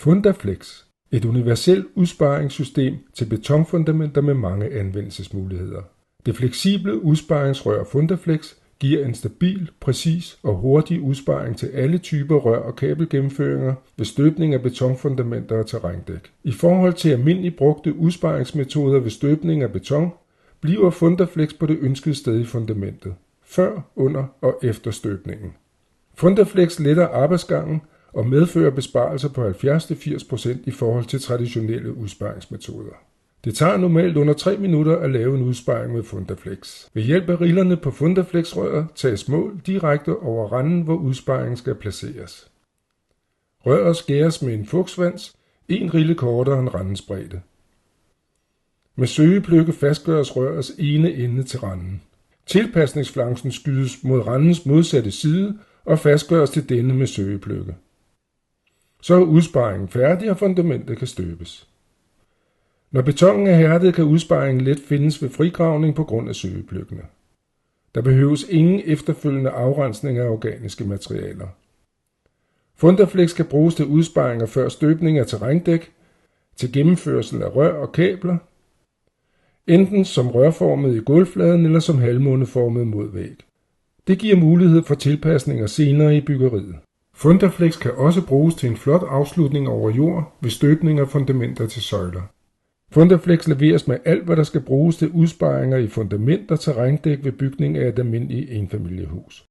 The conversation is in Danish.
Fundaflex. Et universelt udsparingssystem til betonfundamenter med mange anvendelsesmuligheder. Det fleksible udspaриngsrør Fundaflex giver en stabil, præcis og hurtig udsparing til alle typer rør- og kabelgennemføringer ved støbning af betonfundamenter og terrændæk. I forhold til almindelige brugte udsparingsmetoder ved støbning af beton, bliver Fundaflex på det ønskede sted i fundamentet, før, under og efter støbningen. Fundaflex letter arbejdsgangen og medfører besparelser på 70-80% i forhold til traditionelle udsparingsmetoder. Det tager normalt under 3 minutter at lave en udsparing med Fundaflex. Ved hjælp af rillerne på Fundaflex-røret tages mål direkte over randen, hvor udsparingen skal placeres. Røret skæres med en fugtsvans, en rille kortere end randens bredde. Med søgepløkke fastgøres rørets ene ende til randen. Tilpasningsflancen skydes mod randens modsatte side og fastgøres til denne med søgepløkke. Så er udsparingen færdig, og fundamentet kan støbes. Når betonen er hærdet, kan udsparingen let findes ved frigravning på grund af søgepløkkene. Der behøves ingen efterfølgende afrensning af organiske materialer. Fundaflex kan bruges til udsparinger før støbning af terrændæk, til gennemførsel af rør og kabler, enten som rørformet i gulvfladen eller som halvmåneformet mod væg. Det giver mulighed for tilpasninger senere i byggeriet. Fundaflex kan også bruges til en flot afslutning over jord ved støbning af fundamenter til søjler. Fundaflex leveres med alt, hvad der skal bruges til udsparinger i fundamenter og terrændæk ved bygning af et almindeligt enfamiliehus.